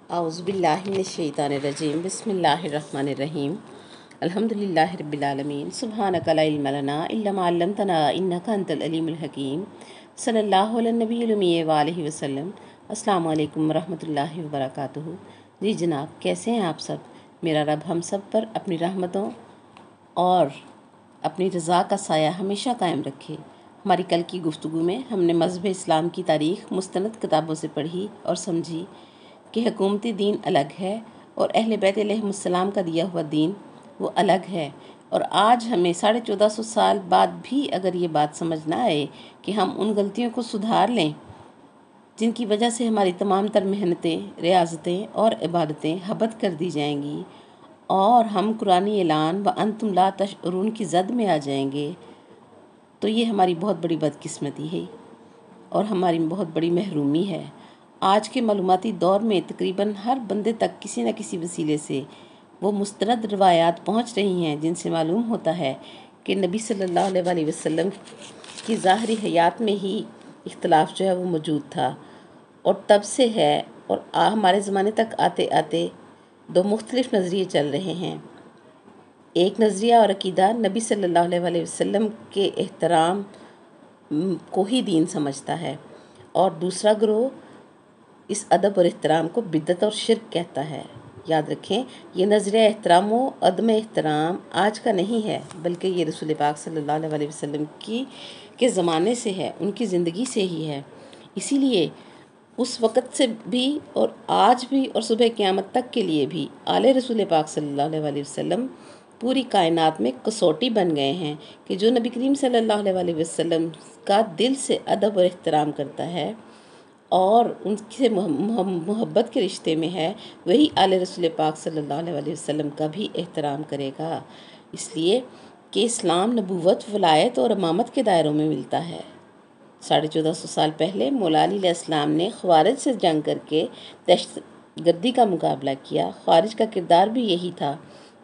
اعوذ باللہ من الشیطان الرجیم بسم اللہ الرحمن الرحیم الحمدللہ رب العالمین سبحانک لا علم لنا الا ما علمتنا انک انت العلیم الحکیم صلی اللہ علی النبی الامی وآلہ وسلم۔ السلام علیکم ورحمۃ اللہ وبرکاتہ۔ جی جناب، کیسے ہیں آپ سب؟ میرا رب ہم سب پر اپنی رحمتوں اور اپنی رضا کا سایہ ہمیشہ قائم رکھے۔ ہماری کل کی گفتگو میں ہم نے مذہب اسلام کی تاریخ مستند کتابوں سے پڑھی اور سمجھی کہ حکومتی دین الگ ہے اور اہل بیت علیہ السلام کا دیا ہوا دین وہ الگ ہے، اور آج ہمیں 1450 سال بعد بھی اگر یہ بات سمجھ نہ آئے کہ ہم ان غلطیوں کو سدھار لیں جن کی وجہ سے ہماری تمام تر محنتیں، ریاضتیں اور عبادتیں حبت کر دی جائیں گی اور ہم قرآنی اعلان وَأَنْتُمْ لَا تَشْعُرُونَ کی زد میں آ جائیں گے، تو یہ ہماری بہت بڑی بدقسمتی ہے اور ہماری بہت بڑی محرومی ہے۔ آج کے معلوماتی دور میں تقریباً ہر بندے تک کسی نہ کسی وسیلے سے وہ مستند روایات پہنچ رہی ہیں جن سے معلوم ہوتا ہے کہ نبی صلی اللہ علیہ وآلہ وسلم کی ظاہری حیات میں ہی اختلاف جو ہے وہ موجود تھا، اور تب سے ہے، اور ہمارے زمانے تک آتے آتے دو مختلف نظریے چل رہے ہیں۔ ایک نظریہ اور عقیدہ نبی صلی اللہ علیہ وآلہ وسلم کے احترام کو ہی دین سمجھتا ہے، اور دوسرا گروہ اس ادب اور احترام کو بدعت اور شرک کہتا ہے۔ یاد رکھیں، یہ نظریہ احترام و عدم احترام آج کا نہیں ہے، بلکہ یہ رسول پاک صلی اللہ علیہ وآلہ وسلم کے زمانے سے ہے، ان کی زندگی سے ہی ہے۔ اسی لیے اس وقت سے بھی اور آج بھی اور صبح قیامت تک کے لیے بھی آل رسول پاک صلی اللہ علیہ وآلہ وسلم پوری کائنات میں کسوٹی بن گئے ہیں کہ جو نبی کریم صلی اللہ علیہ وآلہ وسلم کا دل سے ادب اور احترام کرتا ہے اور ان سے محبت کے رشتے میں ہے، وہی آل رسول پاک صلی اللہ علیہ وآلہ وسلم کا بھی احترام کرے گا، اس لیے کہ اسلام نبوت، ولایت اور امامت کے دائروں میں ملتا ہے۔ 1450 سال پہلے مولا علی علیہ السلام نے خوارج سے جنگ کر کے دہشت گردی کا مقابلہ کیا۔ خوارج کا کردار بھی یہی تھا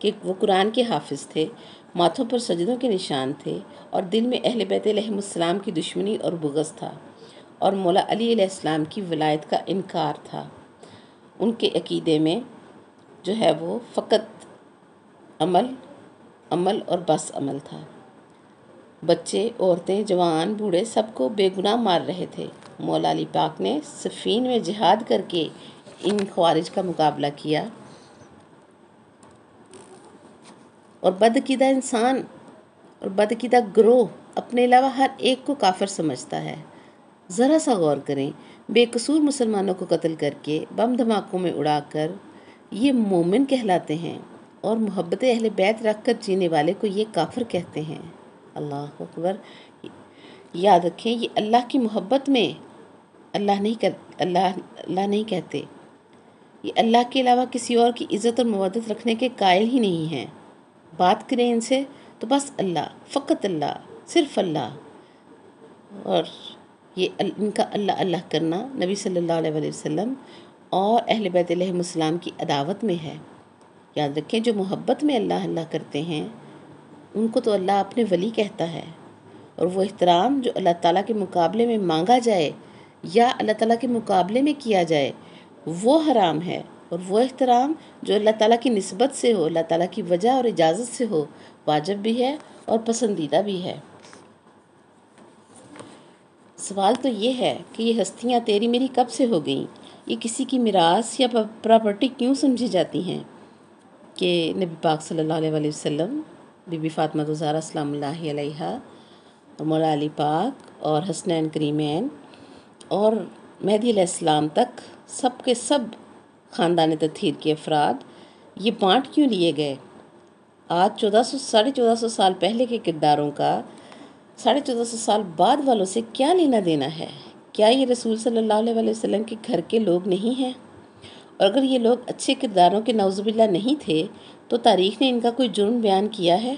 کہ وہ قرآن کے حافظ تھے، ماتھوں پر سجدوں کے نشان تھے اور دل میں اہل بیت علیہ السلام کی دشمنی اور بغض تھا، اور مولا علی علیہ السلام کی ولایت کا انکار تھا۔ ان کے عقیدے میں جو ہے وہ فقط عمل اور بس عمل تھا۔ بچے، عورتیں، جوان، بوڑھے سب کو بے گناہ مار رہے تھے۔ مولا علی پاک نے صفین میں جہاد کر کے ان خوارج کا مقابلہ کیا، اور بدعقیدہ انسان اور بدعقیدہ گروہ اپنے علاوہ ہر ایک کو کافر سمجھتا ہے۔ ذرا سا غور کریں، بے قصور مسلمانوں کو قتل کر کے، بم دھماکوں میں اڑا کر یہ مومن کہلاتے ہیں، اور محبت اہل بیت رکھ کر جینے والے کو یہ کافر کہتے ہیں۔ اللہ اکبر! یاد رکھیں، یہ اللہ کی محبت میں اللہ نہیں کہتے، یہ اللہ کے علاوہ کسی اور کی عزت اور مودت رکھنے کے قائل ہی نہیں ہیں۔ بات کریں ان سے تو بس اللہ، فقط اللہ، صرف اللہ، اور یہ ان کا اللہ اللہ کرنا نبی صلی اللہ علیہ وآلہ وسلم اور اہل بیت علیہ السلام کی عداوت میں ہے۔ یاد رکھیں، جو محبت میں اللہ اللہ کرتے ہیں ان کو تو اللہ اپنے ولی کہتا ہے، اور وہ احترام جو اللہ تعالیٰ کے مقابلے میں مانگا جائے یا اللہ تعالیٰ کے مقابلے میں کیا جائے وہ حرام ہے، اور وہ احترام جو اللہ تعالیٰ کی نسبت سے ہو، اللہ تعالیٰ کی وجہ اور اجازت سے ہو، واجب بھی ہے اور پسندیدہ بھی ہے۔ سوال تو یہ ہے کہ یہ ہستیاں تیری میری کب سے ہو گئیں؟ یہ کسی کی میراث یا پراپرٹی کیوں سمجھی جاتی ہیں کہ نبی پاک صلی اللہ علیہ وآلہ وسلم، بی بی فاطمہ الزہرا سلام اللہ علیہا، اور مولا علی پاک اور حسنین کریمین اور مہدی علیہ السلام تک سب کے سب خاندان تطہیر کے افراد یہ بانٹ کیوں لیے گئے؟ آج 1450 سال پہلے کے کرداروں کا 1450 سال بعد والوں سے کیا لینا دینا ہے؟ کیا یہ رسول صلی اللہ علیہ وآلہ وسلم کے گھر کے لوگ نہیں ہیں؟ اور اگر یہ لوگ اچھے کرداروں کے نعوذ باللہ نہیں تھے تو تاریخ نے ان کا کوئی جرم بیان کیا ہے؟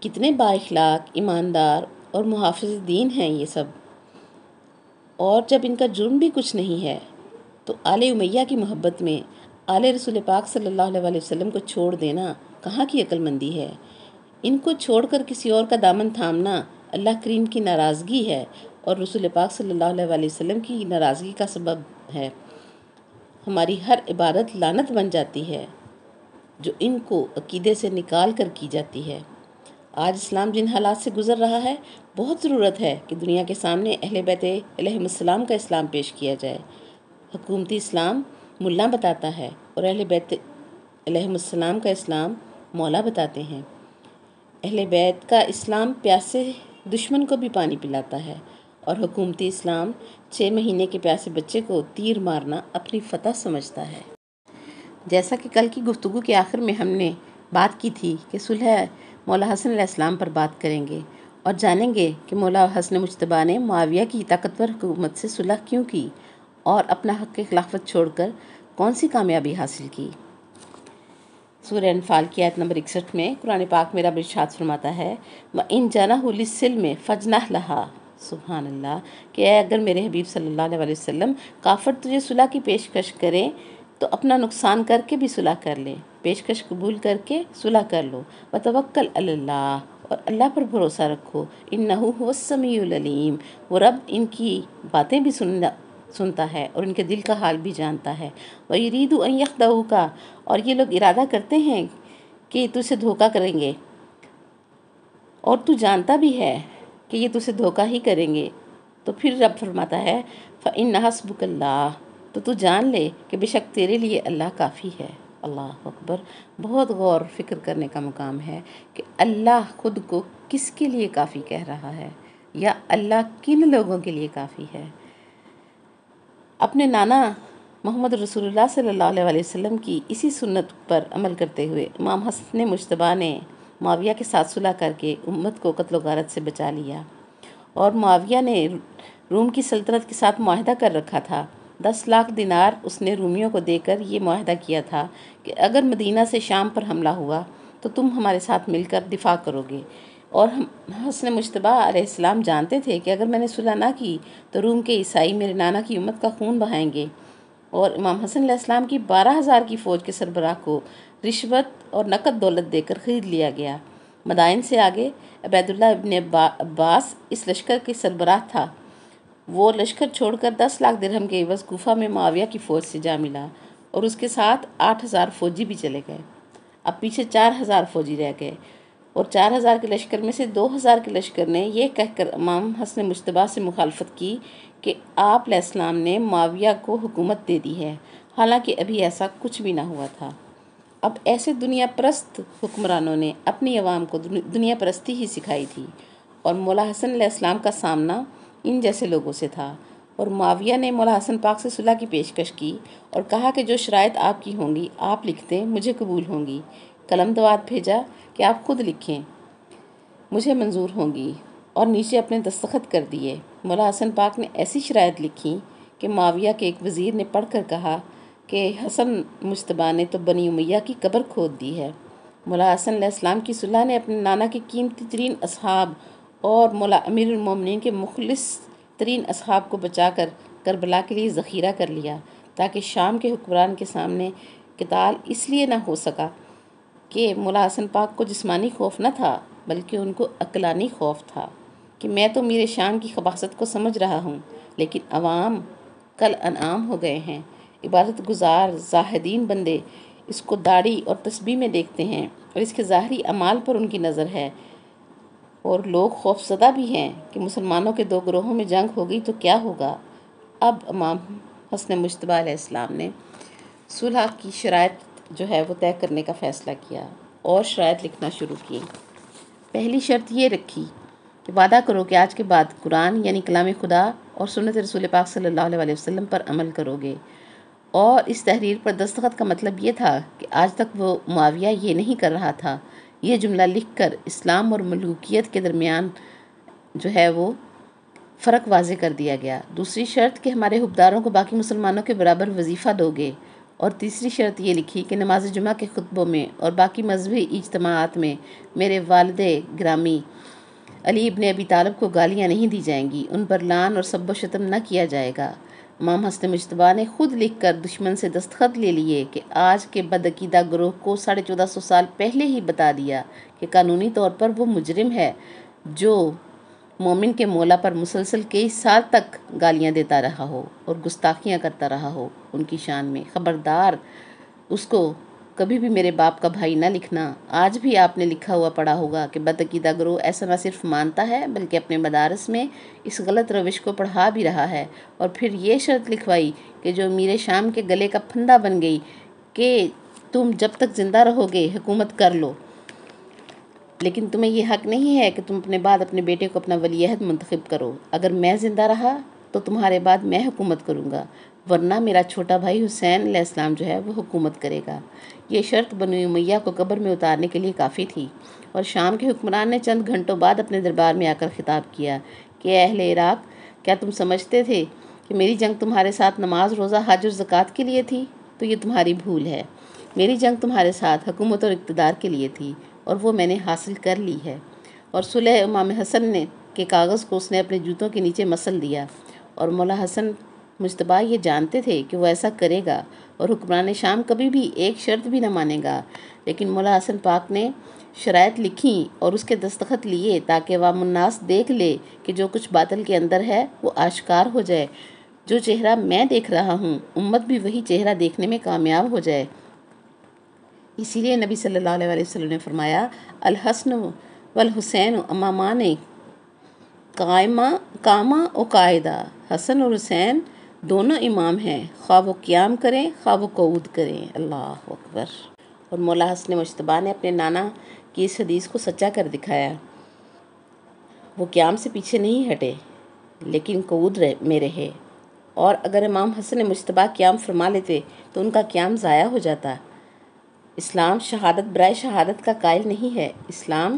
کتنے با اخلاق، ایماندار اور محافظ دین ہیں یہ سب، اور جب ان کا جرم بھی کچھ نہیں ہے تو آل امیہ کی محبت میں آل رسول پاک صلی اللہ علیہ وآلہ وسلم کو چھوڑ دینا کہاں کی عقل مندی ہے؟ ان کو چھوڑ کر کسی اور کا دامن تھامنا اللہ کریم کی ناراضگی ہے اور رسول پاک صلی اللہ علیہ وآلہ وسلم کی ناراضگی کا سبب ہے۔ ہماری ہر عبادت لعنت بن جاتی ہے جو ان کو عقیدے سے نکال کر کی جاتی ہے۔ آج اسلام جن حالات سے گزر رہا ہے، بہت ضرورت ہے کہ دنیا کے سامنے اہل بیت علیہم السلام کا اسلام پیش کیا جائے۔ حکومتی اسلام ملا بتاتا ہے اور اہل بیت علیہم السلام کا اسلام مولا بتاتے ہیں۔ اہل بیت کا اسلام پیاسے دشمن کو بھی پانی پلاتا ہے، اور حکومتی اسلام 6 مہینے کے پیاسے بچے کو تیر مارنا اپنی فتح سمجھتا ہے۔ جیسا کہ کل کی گفتگو کے آخر میں ہم نے بات کی تھی کہ صلح مولا حسن علیہ السلام پر بات کریں گے اور جانیں گے کہ مولا حسن مجتبیٰ نے معاویہ کی طاقتور حکومت سے صلح کیوں کی اور اپنا حق خلافت چھوڑ کر کون سی کامیابی حاصل کی۔ سورہ انفال کی آیت نمبر 61 میں قرآن پاک میرا ارشاد فرماتا ہے وَإِن جَنَحُوا لِلسِّلْمِ فَاجْنَحْ لَهَا، سبحان اللہ، کہ اے اگر میرے حبیب صلی اللہ علیہ وسلم کافر تجھے صلح کی پیشکش کریں تو اپنا نقصان کر کے بھی صلح کر لیں، پیشکش قبول کر کے صلح کر لو۔ وَتَوَكَّلْ عَلَى اللَّهِ، اور اللہ پر بھروسہ رکھو، إِنَّهُ هُوَ السَّمِيعُ الْعَلِيمُ، وہ رب ان کی باتیں بھی سنتا ہے اور ان کے دل کا حال بھی جانتا ہے۔ وَيُرِيدُ أَن يَخْدَعُوكَ، اور یہ لوگ ارادہ کرتے ہیں کہ تجھ سے دھوکہ کریں گے، اور تو جانتا بھی ہے کہ یہ تجھ سے دھوکہ ہی کریں گے۔ تو پھر رب فرماتا ہے فَإِنَّ حَسْبُكَ اللَّهُ، تو جان لے کہ بے شک تیرے لیے اللہ کافی ہے۔ اللہ اکبر، بہت غور فکر کرنے کا مقام ہے کہ اللہ خود کو کس کے لیے کافی کہہ رہا ہے، یا اللہ کن لوگوں کے لیے کافی ہے۔ اپنے نانا محمد رسول اللہ صلی اللہ علیہ وسلم کی اسی سنت پر عمل کرتے ہوئے امام حسن مجتبیٰ نے معاویہ کے ساتھ صلح کر کے امت کو قتل و غارت سے بچا لیا، اور معاویہ نے روم کی سلطنت کے ساتھ معاہدہ کر رکھا تھا۔ 10 لاکھ دینار اس نے رومیوں کو دے کر یہ معاہدہ کیا تھا کہ اگر مدینہ سے شام پر حملہ ہوا تو تم ہمارے ساتھ مل کر دفاع کرو گے، اور حسن مجتبیٰ علیہ السلام جانتے تھے کہ اگر میں نے صلح نہ کی تو روم کے عیسائی میرے نانا کی امت کا خون بہائیں گے، اور امام حسن علیہ السلام کی 12,000 کی فوج کے سربراہ کو رشوت اور نقد دولت دے کر خرید لیا گیا۔ مدائن سے آگے عبید اللہ ابن عباس اس لشکر کے سربراہ تھا۔ وہ لشکر چھوڑ کر 10 لاکھ درہم کے عوض کوفہ میں معاویہ کی فوج سے جا ملا، اور اس کے ساتھ 8,000 فوجی بھی چلے گئے۔ اب پیچھے 4,000 فوجی رہ گئے، اور 4,000 کے لشکر میں سے 2,000 کے لشکر نے یہ کہہ کر امام حسن مجتبیٰ سے مخالفت کی کہ آپ علیہ السلام نے معاویہ کو حکومت دے دی ہے، حالانکہ ابھی ایسا کچھ بھی نہ ہوا تھا۔ اب ایسے دنیا پرست حکمرانوں نے اپنی عوام کو دنیا پرستی ہی سکھائی تھی، اور مولا حسن علیہ السلام کا سامنا ان جیسے لوگوں سے تھا، اور معاویہ نے مولا حسن پاک سے صلح کی پیشکش کی اور کہا کہ جو شرائط آپ کی ہوں گی آپ لکھ دیں، مجھے قبول ہوں گی۔ قلم دوات بھیجا کہ آپ خود لکھیں، مجھے منظور ہوں گی، اور نیچے اپنے دستخط کر دیے۔ مولا حسن پاک نے ایسی شرائط لکھی کہ معاویہ کے ایک وزیر نے پڑھ کر کہا کہ حسن مجتبیٰ نے تو بنی امیہ کی قبر کھود دی ہے۔ مولا حسن علیہ السلام کی صلح نے اپنے نانا کے قیمتی ترین اصحاب اور مولا امیر المومنین کے مخلص ترین اصحاب کو بچا کر کربلا کے لیے ذخیرہ کر لیا، تاکہ شام کے حکمران کے سامنے قتال اس لیے نہ ہو سکا کہ مولا حسن پاک کو جسمانی خوف نہ تھا بلکہ ان کو عقلانی خوف تھا کہ میں تو میرے شام کی خباثت کو سمجھ رہا ہوں، لیکن عوام کل انعام ہو گئے ہیں، عبادت گزار زاہدین بندے اس کو داڑھی اور تسبیح میں دیکھتے ہیں اور اس کے ظاہری اعمال پر ان کی نظر ہے، اور لوگ خوف زدہ بھی ہیں کہ مسلمانوں کے 2 گروہوں میں جنگ ہو گئی تو کیا ہوگا۔ اب امام حسن مجتبیٰ علیہ السلام نے صلح کی شرائط جو ہے وہ طے کرنے کا فیصلہ کیا اور شرائط لکھنا شروع کی۔ پہلی شرط یہ رکھی کہ وعدہ کرو کہ آج کے بعد قرآن یعنی کلام خدا اور سنت رسول پاک صلی اللہ علیہ وسلم پر عمل کرو گے، اور اس تحریر پر دستخط کا مطلب یہ تھا کہ آج تک وہ معاویہ یہ نہیں کر رہا تھا۔ یہ جملہ لکھ کر اسلام اور ملوکیت کے درمیان جو ہے وہ فرق واضح کر دیا گیا۔ دوسری شرط کہ ہمارے حکمرانوں کو باقی مسلمانوں کے برابر وظیفہ دو گے، اور تیسری شرط یہ لکھی کہ نماز جمعہ کے خطبوں میں اور باقی مذہبی اجتماعات میں میرے والد گرامی علی ابن ابی طالب کو گالیاں نہیں دی جائیں گی، ان پر لعن اور سب و شتم نہ کیا جائے گا۔ امام حسن مجتبیٰ نے خود لکھ کر دشمن سے دستخط لے لیے کہ آج کے بدعقیدہ گروہ کو 1450 سال پہلے ہی بتا دیا کہ قانونی طور پر وہ مجرم ہے جو مومن کے مولا پر مسلسل کئی سال تک گالیاں دیتا رہا ہو اور گستاخیاں کرتا رہا ہو ان کی شان میں، خبردار اس کو کبھی بھی میرے باپ کا بھائی نہ لکھنا۔ آج بھی آپ نے لکھا ہوا پڑھا ہوگا کہ بدعقیدہ گروہ ایسا نہ صرف مانتا ہے بلکہ اپنے مدارس میں اس غلط روش کو پڑھا بھی رہا ہے، اور پھر یہ شرط لکھوائی کہ جو امیر شام کے گلے کا پھندا بن گئی کہ تم جب تک زندہ رہو گے حکومت کر لو، لیکن تمہیں یہ حق نہیں ہے کہ تم اپنے بعد اپنے بیٹے کو اپنا ولی عہد منتخب کرو۔ اگر میں زندہ رہا تو تمہارے بعد میں حکومت کروں گا، ورنہ میرا چھوٹا بھائی حسین علیہ السلام جو ہے وہ حکومت کرے گا۔ یہ شرط بنو امیہ کو قبر میں اتارنے کے لیے کافی تھی، اور شام کے حکمران نے چند گھنٹوں بعد اپنے دربار میں آ کر خطاب کیا کہ اے اہل عراق، کیا تم سمجھتے تھے کہ میری جنگ تمہارے ساتھ نماز، روزہ، حج اور زکوٰۃ کے لیے تھی؟ تو یہ تمہاری بھول ہے۔ میری جنگ تمہارے ساتھ حکومت اور اقتدار کے لیے تھی، اور وہ میں نے حاصل کر لی ہے۔ اور صلح امام حسن کے کاغذ کو اس نے اپنے جوتوں کے نیچے مسل دیا، اور مولا حسن مجتبیٰ یہ جانتے تھے کہ وہ ایسا کرے گا اور حکمران شام کبھی بھی ایک شرط بھی نہ مانے گا، لیکن مولا حسن پاک نے شرائط لکھیں اور اس کے دستخط لیے تاکہ عوام الناس دیکھ لے کہ جو کچھ باطل کے اندر ہے وہ آشکار ہو جائے۔ جو چہرہ میں دیکھ رہا ہوں امت بھی وہی چہرہ دیکھنے میں کامیاب ہو جائے۔ اسی لیے نبی صلی اللہ علیہ وسلم نے فرمایا، الحسن والحسین امامان قامہ و قاعدہ۔ حسن اور حسین دونوں امام ہیں، خواہ وہ قیام کریں خواہ وہ قعود کریں۔ اللہ اکبر۔ اور مولا حسن مجتبیٰ نے اپنے نانا کی اس حدیث کو سچا کر دکھایا۔ وہ قیام سے پیچھے نہیں ہٹے لیکن قعود میں رہے، اور اگر امام حسن مجتبیٰ قیام فرما لیتے تو ان کا قیام ضائع ہو جاتا۔ اسلام شہادت برائے شہادت کا قائل نہیں ہے۔ اسلام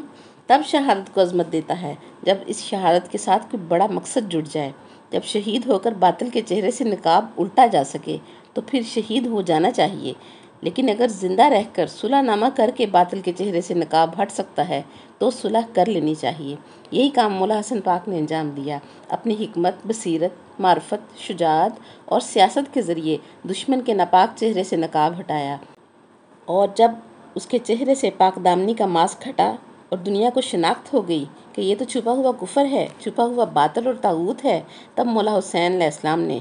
تب شہادت کو عظمت دیتا ہے جب اس شہادت کے ساتھ کوئی بڑا مقصد جڑ جائے۔ جب شہید ہو کر باطل کے چہرے سے نقاب الٹا جا سکے تو پھر شہید ہو جانا چاہیے، لیکن اگر زندہ رہ کر صلح نامہ کر کے باطل کے چہرے سے نقاب ہٹ سکتا ہے تو صلح کر لینی چاہیے۔ یہی کام مولا حسن پاک نے انجام دیا۔ اپنی حکمت، بصیرت، معرفت، شجاعت اور سیاست کے ذریعے دشمن کے ناپاک چہرے سے نقاب ہٹایا، اور جب اس کے چہرے سے پاک دامنی کا ماسک ہٹا اور دنیا کو شناخت ہو گئی کہ یہ تو چھپا ہوا کفر ہے، چھپا ہوا باطل اور طاغوت ہے، تب مولا حسین علیہ السلام نے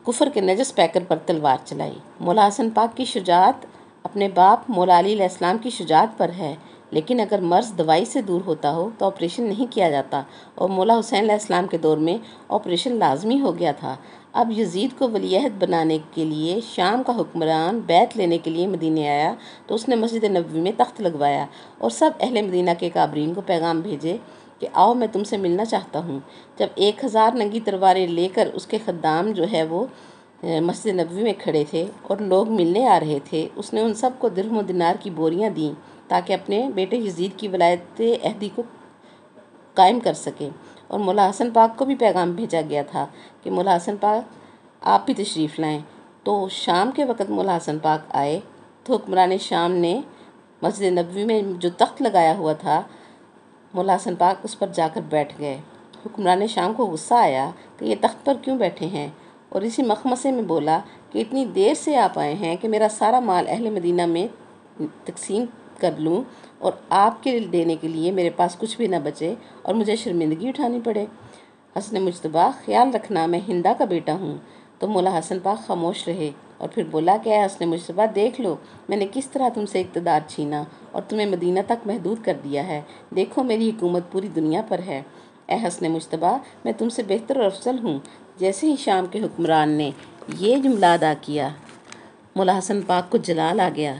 کفر کے نجس پیکر پر تلوار چلائی۔ مولا حسن پاک کی شجاعت اپنے باپ مولا علی علیہ السلام کی شجاعت پر ہے، لیکن اگر مرض دوائی سے دور ہوتا ہو تو آپریشن نہیں کیا جاتا، اور مولا حسین علیہ السلام کے دور میں آپریشن لازمی ہو گیا تھا۔ اب یزید کو ولی عہد بنانے کے لیے شام کا حکمران بیعت لینے کے لیے مدینے آیا تو اس نے مسجد نبوی میں تخت لگوایا اور سب اہل مدینہ کے کابرین کو پیغام بھیجے کہ آؤ میں تم سے ملنا چاہتا ہوں۔ جب 1000 ننگی تلواریں لے کر اس کے خدام جو ہے وہ مسجد نبوی میں کھڑے تھے اور لوگ ملنے آ رہے تھے، اس نے ان سب کو درہم و دینار کی بوریاں دیں تاکہ اپنے بیٹے یزید کی ولایت عہدی کو قائم کر سکے۔ اور مولا حسن پاک کو بھی پیغام بھیجا گیا تھا کہ مولا حسن پاک آپ بھی تشریف لائیں۔ تو شام کے وقت مولا حسن پاک آئے تو حکمران شام نے مسجد نبوی میں جو تخت لگایا ہوا تھا، مولا حسن پاک اس پر جا کر بیٹھ گئے۔ حکمران شام کو غصہ آیا کہ یہ تخت پر کیوں بیٹھے ہیں، اور اسی مخمصے میں بولا کہ اتنی دیر سے آپ آئے ہیں کہ میرا سارا مال اہل مدینہ میں تقسیم کر لوں اور آپ کے دینے کے لیے میرے پاس کچھ بھی نہ بچے اور مجھے شرمندگی اٹھانی پڑے۔ حسن مجتبیٰ، خیال رکھنا میں ہندا کا بیٹا ہوں۔ تو مولا حسن پاک خاموش رہے اور پھر بولا کہ اے حسن مجتبیٰ، دیکھ لو میں نے کس طرح تم سے اقتدار چھینا اور تمہیں مدینہ تک محدود کر دیا ہے۔ دیکھو میری حکومت پوری دنیا پر ہے۔ اے حسن مجتبیٰ، میں تم سے بہتر اور افضل ہوں۔ جیسے ہی شام کے حکمران نے یہ جملہ ادا کیا، مولا حسن پاک کو جلال آ گیا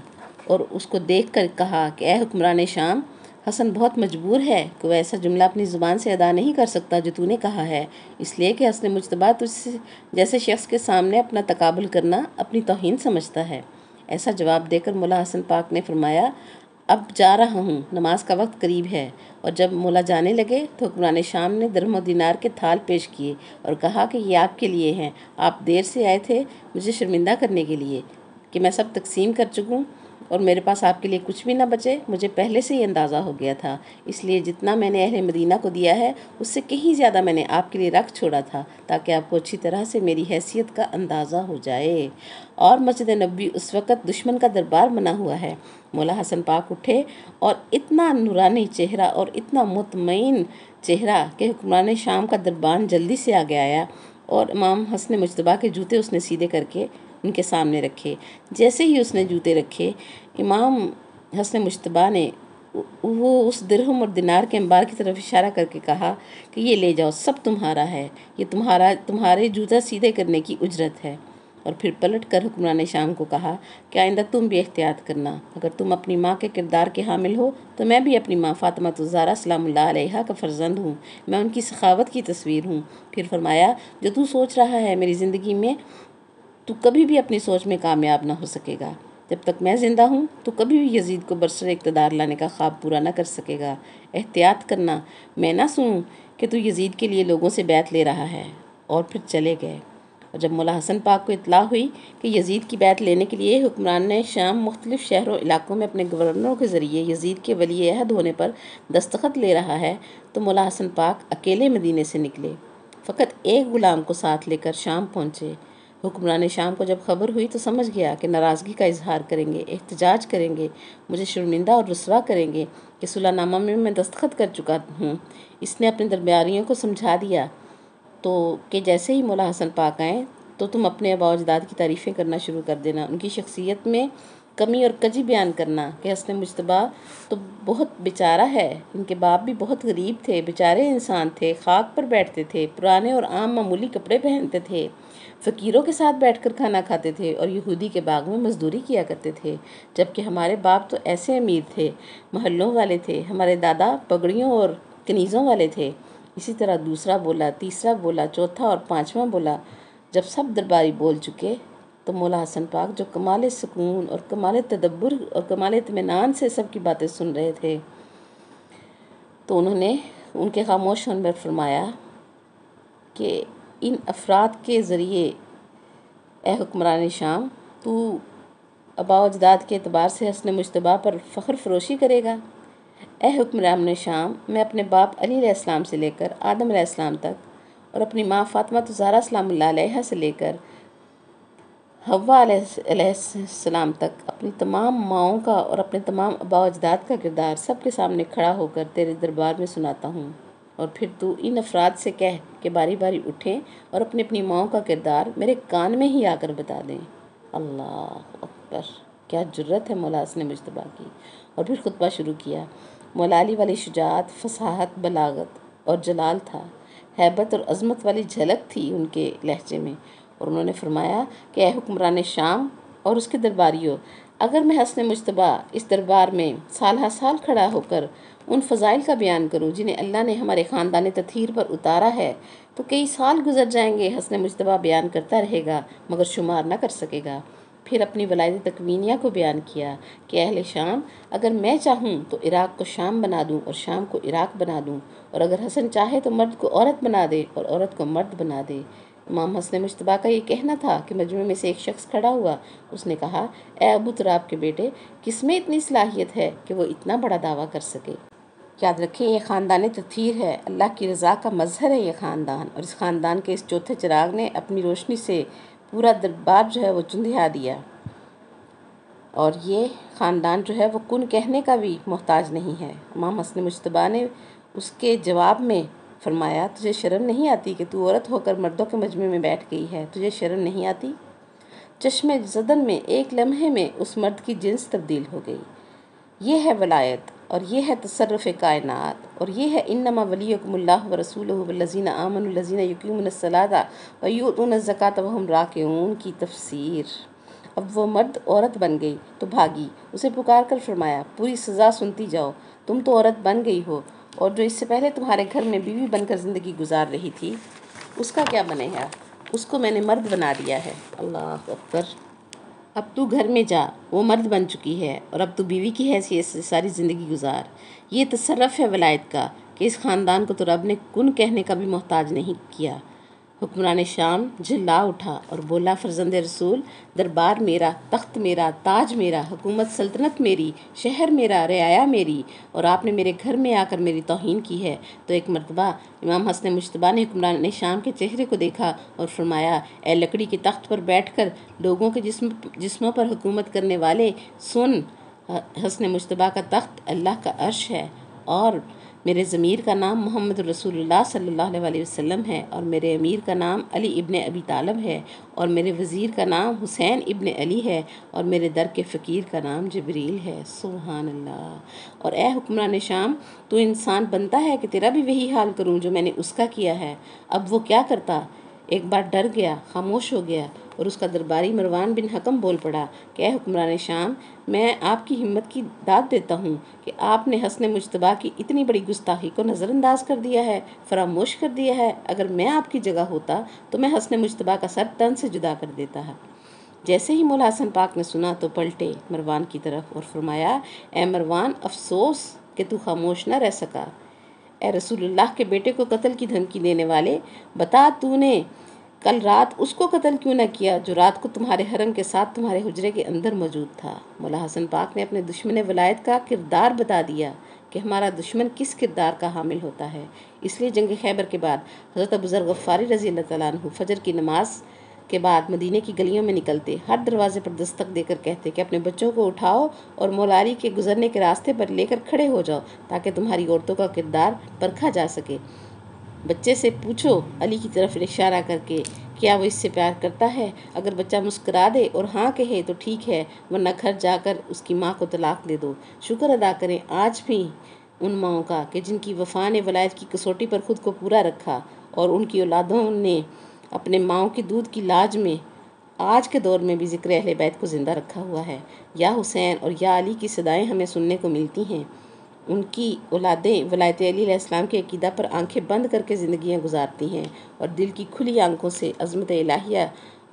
اور اس کو دیکھ کر کہا کہ اے حکمران شام، حسن بہت مجبور ہے کہ وہ ایسا جملہ اپنی زبان سے ادا نہیں کر سکتا جو تو نے کہا ہے، اس لیے کہ حسن مجتبیٰ تجھ جیسے شخص کے سامنے اپنا تقابل کرنا اپنی توہین سمجھتا ہے۔ ایسا جواب دے کر مولا حسن پاک نے فرمایا، اب جا رہا ہوں، نماز کا وقت قریب ہے۔ اور جب مولا جانے لگے تو حکمران شام نے درہم و دینار کے تھال پیش کیے اور کہا کہ یہ آپ کے لیے ہیں، آپ دیر سے آئے تھے مجھے شرمندہ کرنے کے لیے کہ میں سب تقسیم کر چکوں۔ اور میرے پاس آپ کے لیے کچھ بھی نہ بچے، مجھے پہلے سے ہی اندازہ ہو گیا تھا، اس لیے جتنا میں نے اہل مدینہ کو دیا ہے اس سے کہیں زیادہ میں نے آپ کے لیے رکھ چھوڑا تھا، تاکہ آپ کو اچھی طرح سے میری حیثیت کا اندازہ ہو جائے۔ اور مسجد نبوی اس وقت دشمن کا دربار بنا ہوا ہے۔ مولا حسن پاک اٹھے اور اتنا نورانی چہرہ اور اتنا مطمئن چہرہ کہ حکمران شام کا دربان جلدی سے آگے آیا، اور امام حسن مجتبیٰ کے جوتے اس نے سیدھے کر کے ان کے سامنے رکھے۔ جیسے ہی اس نے جوتے رکھے، امام حسن مجتبیٰ نے وہ اس درہم اور دینار کے انبار کی طرف اشارہ کر کے کہا کہ یہ لے جاؤ، سب تمہارا ہے، یہ تمہارے جوتا سیدھے کرنے کی اجرت ہے۔ اور پھر پلٹ کر حکمران شام کو کہا کہ آئندہ تم بھی احتیاط کرنا، اگر تم اپنی ماں کے کردار کے حامل ہو تو میں بھی اپنی ماں فاطمہ الزہرا سلام اللہ علیہا کا فرزند ہوں، میں ان کی سخاوت کی تصویر ہوں۔ پھر فرمایا، جو تو سوچ رہا ہے میری زندگی میں، تو کبھی بھی اپنی سوچ میں کامیاب نہ ہو سکے گا۔ جب تک میں زندہ ہوں تو کبھی بھی یزید کو برسر اقتدار لانے کا خواب پورا نہ کر سکے گا۔ احتیاط کرنا، میں نہ سنوں کہ تو یزید کے لیے لوگوں سے بیعت لے رہا ہے۔ اور پھر چلے گئے۔ اور جب مولا حسن پاک کو اطلاع ہوئی کہ یزید کی بیعت لینے کے لیے حکمران نے شام مختلف شہروں علاقوں میں اپنے گورنروں کے ذریعے یزید کے ولی عہد ہونے پر دستخط لے رہا ہے، تو مولا حسن پاک اکیلے مدینے سے نکلے، فقط ایک غلام کو ساتھ لے کر شام پہنچے۔ حکمران شام کو جب خبر ہوئی تو سمجھ گیا کہ ناراضگی کا اظہار کریں گے، احتجاج کریں گے، مجھے شرمندہ اور رسوا کریں گے کہ صلح نامہ میں دستخط کر چکا ہوں۔ اس نے اپنے درباریوں کو سمجھا دیا تو کہ جیسے ہی مولا حسن پاک آئیں تو تم اپنے آباء و اجداد کی تعریفیں کرنا شروع کر دینا، ان کی شخصیت میں کمی اور کجی بیان کرنا کہ حسن مجتبیٰ تو بہت بیچارہ ہے، ان کے باپ بھی بہت غریب تھے، بیچارے انسان تھے، خاک پر بیٹھتے تھے، پرانے اور عام معمولی کپڑے پہنتے تھے، فقیروں کے ساتھ بیٹھ کر کھانا کھاتے تھے اور یہودی کے باغ میں مزدوری کیا کرتے تھے، جبکہ ہمارے باپ تو ایسے امیر تھے، محلوں والے تھے، ہمارے دادا پگڑیوں اور کنیزوں والے تھے۔ اسی طرح دوسرا بولا، تیسرا بولا، چوتھا اور پانچواں بولا۔ جب سب درباری بول چکے تو مولا حسن پاک جو کمال سکون اور کمال تدبر اور کمال اطمینان سے سب کی باتیں سن رہے تھے، تو انہوں نے ان کے خاموش ہونے پر فرمایا کہ ان افراد کے ذریعے اے حکمران شام، تو آباء و اجداد کے اعتبار سے حسن مجتبیٰ پر فخر فروشی کرے گا؟ اے حکمران شام، میں اپنے باپ علی علیہ السلام سے لے کر آدم علیہ السلام تک اور اپنی ماں فاطمہ الزہرا سلام اللہ علیہا سے لے کر حوا علیہ السلام تک اپنی تمام ماؤں کا اور اپنے تمام آباء و اجداد کا کردار سب کے سامنے کھڑا ہو کر تیرے دربار میں سناتا ہوں، اور پھر تو ان افراد سے کہہ کہ باری باری اٹھیں اور اپنی اپنی ماؤں کا کردار میرے کان میں ہی آ کر بتا دیں۔ اللہ اکبر! کیا جرت ہے مولا حسن مجتبیٰ کی! اور پھر خطبہ شروع کیا۔ مولا علی والی شجاعت، فصاحت، بلاغت اور جلال تھا، ہیبت اور عظمت والی جھلک تھی ان کے لہجے میں، اور انہوں نے فرمایا کہ اے حکمران شام اور اس کے درباریوں، اگر میں حسن مجتبیٰ اس دربار میں سال ہر سال کھڑا ہو کر ان فضائل کا بیان کروں جنہیں اللہ نے ہمارے خاندان تطہیر پر اتارا ہے، تو کئی سال گزر جائیں گے، حسن مجتبیٰ بیان کرتا رہے گا مگر شمار نہ کر سکے گا۔ پھر اپنی ولایت تکوینیہ کو بیان کیا کہ اہل شام، اگر میں چاہوں تو عراق کو شام بنا دوں اور شام کو عراق بنا دوں، اور اگر حسن چاہے تو مرد کو عورت بنا دے اور عورت کو مرد بنا دے۔ امام حسن مجتبیٰ کا یہ کہنا تھا کہ مجمع میں سے ایک شخص کھڑا ہوا، اس نے کہا، اے ابو تراب کے بیٹے، کس میں اتنی صلاحیت ہے کہ وہ اتنا بڑا دعویٰ کر سکے؟ یاد رکھیں، یہ خاندان تطہیر ہے، اللہ کی رضا کا مظہر ہے یہ خاندان، اور اس خاندان کے اس چوتھے چراغ نے اپنی روشنی سے پورا دربار جو ہے وہ چندھیا دیا، اور یہ خاندان جو ہے وہ کن کہنے کا بھی محتاج نہیں ہے۔ امام حسن مجتبیٰ نے اس کے جواب میں فرمایا، تجھے شرم نہیں آتی کہ تو عورت ہو کر مردوں کے مجمع میں بیٹھ گئی ہے؟ تجھے شرم نہیں آتی؟ چشم زدن میں ایک لمحے میں اس مرد کی جنس تبدیل ہو گئی۔ یہ ہے ولایت، اور یہ ہے تصرف کائنات، اور یہ ہے انما ولیکم اللہ ورسولہ والذین آمنوا الذین یقیمون الصلاۃ ویؤتون الزکاۃ وہم راکعون کی تفسیر۔ اب وہ مرد عورت بن گئی تو بھاگی، اسے پکار کر فرمایا، پوری سزا سنتی جاؤ، تم تو عورت بن گئی ہو، اور جو اس سے پہلے تمہارے گھر میں بیوی بن کر زندگی گزار رہی تھی، اس کا کیا بنے گا؟ اس کو میں نے مرد بنا دیا ہے۔ اللہ اکبر! اب تو گھر میں جا، وہ مرد بن چکی ہے، اور اب تو بیوی کی حیثیت سے ساری زندگی گزار۔ یہ تصرف ہے ولایت کا کہ اس خاندان کو تو رب نے کن کہنے کا بھی محتاج نہیں کیا۔ حکمران شام جھلا اٹھا اور بولا، فرزند رسول، دربار میرا، تخت میرا، تاج میرا، حکومت سلطنت میری، شہر میرا، رعایا میری، اور آپ نے میرے گھر میں آ کر میری توہین کی ہے۔ تو ایک مرتبہ امام حسن مجتبیٰ نے حکمران شام کے چہرے کو دیکھا اور فرمایا، اے لکڑی کے تخت پر بیٹھ کر لوگوں کے جسموں پر حکومت کرنے والے، سن، حسن مجتبیٰ کا تخت اللہ کا عرش ہے، اور میرے ضمیر کا نام محمد رسول اللہ صلی اللہ علیہ وسلم ہے، اور میرے امیر کا نام علی ابن ابی طالب ہے، اور میرے وزیر کا نام حسین ابن علی ہے، اور میرے در کے فقیر کا نام جبریل ہے۔ سبحان اللہ۔ اور اے حکمران شام، تو انسان بنتا ہے کہ تیرا بھی وہی حال کروں جو میں نے اس کا کیا ہے۔ اب وہ کیا کرتا؟ ایک بار ڈر گیا، خاموش ہو گیا، اور اس کا درباری مروان بن حکم بول پڑا کہ اے حکمران شام، میں آپ کی ہمت کی داد دیتا ہوں کہ آپ نے حسن مجتبیٰ کی اتنی بڑی گستاخی کو نظر انداز کر دیا ہے، فراموش کر دیا ہے۔ اگر میں آپ کی جگہ ہوتا تو میں حسن مجتبیٰ کا سر تن سے جدا کر دیتا ہے۔ جیسے ہی مولا حسن پاک نے سنا تو پلٹے مروان کی طرف اور فرمایا، اے مروان، افسوس کہ تو خاموش نہ رہ سکا۔ اے رسول اللہ کے بیٹے کو قتل کی دھمکی دینے والے، بتا تو نے کل رات اس کو قتل کیوں نہ کیا جو رات کو تمہارے حرم کے ساتھ تمہارے حجرے کے اندر موجود تھا۔ مولا حسن پاک نے اپنے دشمن ولایت کا کردار بتا دیا کہ ہمارا دشمن کس کردار کا حامل ہوتا ہے۔ اس لیے جنگ خیبر کے بعد حضرت ابو ذر غفاری رضی اللہ تعالیٰ عنہ فجر کی نماز کے بعد مدینے کی گلیوں میں نکلتے، ہر دروازے پر دستک دے کر کہتے کہ اپنے بچوں کو اٹھاؤ اور مولا علی کے گزرنے کے راستے پر لے کر کھڑے ہو جاؤ تاکہ تمہاری عورتوں کا کردار پرکھا جا سکے۔ بچے سے پوچھو علی کی طرف اشارہ کر کے، کیا وہ اس سے پیار کرتا ہے؟ اگر بچہ مسکرا دے اور ہاں کہے تو ٹھیک ہے، ورنہ گھر جا کر اس کی ماں کو طلاق دے دو۔ شکر ادا کریں آج بھی ان ماؤں کا کہ جن کی وفا نے ولایت کی کسوٹی پر خود کو پورا رکھا، اور ان کی اولادوں نے اپنے ماؤں کی دودھ کی لاج میں آج کے دور میں بھی ذکر اہل بیت کو زندہ رکھا ہوا ہے۔ یا حسین اور یا علی کی صدائیں ہمیں سننے کو ملتی ہیں۔ ان کی اولادیں ولایت علی علیہ السلام کے عقیدہ پر آنکھیں بند کر کے زندگیاں گزارتی ہیں، اور دل کی کھلی آنکھوں سے عظمت الہیہ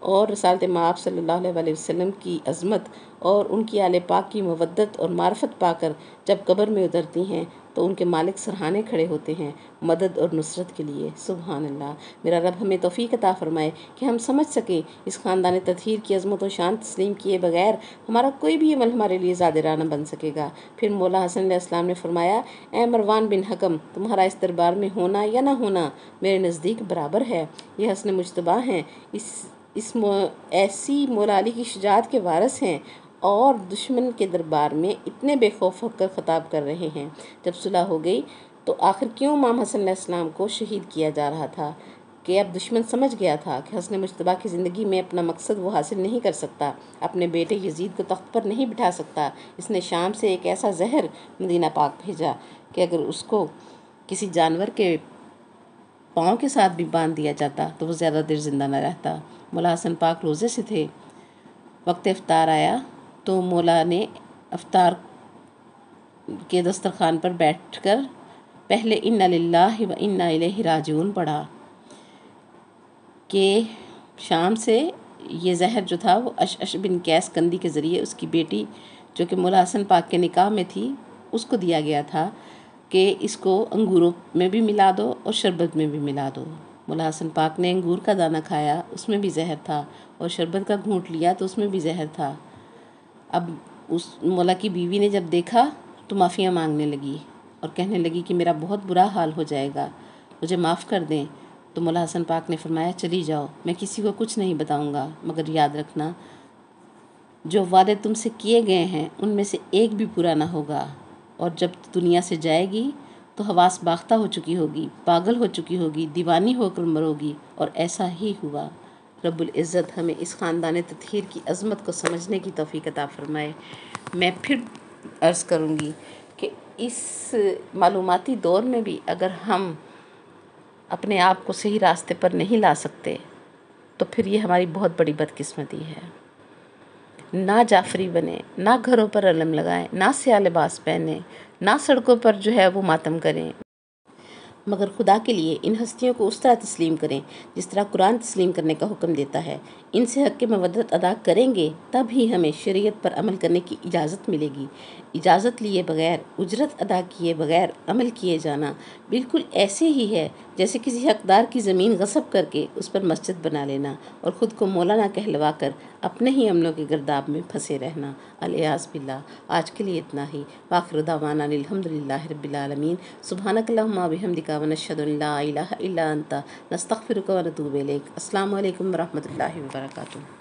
اور رسالت مآب صلی اللہ علیہ وسلم کی عظمت اور ان کی آل پاک کی مودت اور معرفت پا کر جب قبر میں اترتی ہیں تو ان کے مالک سرہانے کھڑے ہوتے ہیں مدد اور نصرت کے لیے۔ سبحان اللہ۔ میرا رب ہمیں توفیق عطا فرمائے کہ ہم سمجھ سکیں اس خاندان تطہیر کی عظمت و شان تسلیم کیے بغیر ہمارا کوئی بھی عمل ہمارے لیے زادرانہ بن سکے گا۔ پھر مولا حسن علیہ السلام نے فرمایا، اے مروان بن حکم، تمہارا اس دربار میں ہونا یا نہ ہونا میرے نزدیک برابر ہے۔ یہ حسن مجتبیٰ ہیں، ایسی مولا علی کی شجاعت کے وارث ہیں، اور دشمن کے دربار میں اتنے بے خوف ہو کر خطاب کر رہے ہیں۔ جب صلح ہو گئی تو آخر کیوں امام حسن علیہ السلام کو شہید کیا جا رہا تھا؟ کہ اب دشمن سمجھ گیا تھا کہ حسن مجتبیٰ کی زندگی میں اپنا مقصد وہ حاصل نہیں کر سکتا، اپنے بیٹے یزید کو تخت پر نہیں بٹھا سکتا۔ اس نے شام سے ایک ایسا زہر مدینہ پاک بھیجا کہ اگر اس کو کسی جانور کے پاؤں کے ساتھ بھی باندھ دیا جاتا تو وہ زیادہ دیر زندہ نہ رہتا۔ مولا حسن پاک روزے سے تھے، وقت افطار آیا تو مولا نے افطار کے دسترخوان پر بیٹھ کر پہلے انا للہ و انا الیہ راجعون پڑھا کہ شام سے یہ زہر جو تھا وہ اشعث بن قیس کندی کے ذریعے اس کی بیٹی جو کہ مولا حسن پاک کے نکاح میں تھی اس کو دیا گیا تھا کہ اس کو انگوروں میں بھی ملا دو اور شربت میں بھی ملا دو۔ مولا حسن پاک نے انگور کا دانہ کھایا، اس میں بھی زہر تھا، اور شربت کا گھونٹ لیا تو اس میں بھی زہر تھا۔ اب اس مولا کی بیوی نے جب دیکھا تو معافیاں مانگنے لگی اور کہنے لگی کہ میرا بہت برا حال ہو جائے گا، مجھے معاف کر دیں۔ تو مولا حسن پاک نے فرمایا، چلی جاؤ، میں کسی کو کچھ نہیں بتاؤں گا، مگر یاد رکھنا جو وعدے تم سے کیے گئے ہیں ان میں سے ایک بھی پورا نہ ہوگا، اور جب دنیا سے جائے گی تو حواس باختہ ہو چکی ہوگی، پاگل ہو چکی ہوگی، دیوانی ہو کر مرو گی، اور ایسا ہی ہوا۔ رب العزت ہمیں اس خاندان تطہیر کی عظمت کو سمجھنے کی توفیق عطا فرمائے۔ میں پھر عرض کروں گی کہ اس معلوماتی دور میں بھی اگر ہم اپنے آپ کو صحیح راستے پر نہیں لا سکتے تو پھر یہ ہماری بہت بڑی بدقسمتی ہے۔ نہ جعفری بنے، نہ گھروں پر علم لگائیں، نہ سیاہ لباس پہنیں، نہ سڑکوں پر جو ہے وہ ماتم کریں، مگر خدا کے لیے ان ہستیوں کو اس طرح تسلیم کریں جس طرح قرآن تسلیم کرنے کا حکم دیتا ہے۔ ان سے حق مودت ادا کریں گے تب ہی ہمیں شریعت پر عمل کرنے کی اجازت ملے گی۔ اجازت لیے بغیر، اجرت ادا کیے بغیر عمل کیے جانا بالکل ایسے ہی ہے جیسے کسی حقدار کی زمین غصب کر کے اس پر مسجد بنا لینا اور خود کو مولانا کہلوا کر اپنے ہی عملوں کے گرداب میں پھنسے رہنا۔ الیاذ باللہ۔ آج کے لیے اتنا ہی۔ وآخر دعوانا الحمدللہ رب العالمین۔ سبحانک اللہم وبحمدک ونشہد ان لا الہ الا انت نستغفرک ونتوب الیک۔ السلام علیکم ورحمۃ اللہ وبرکاتہ۔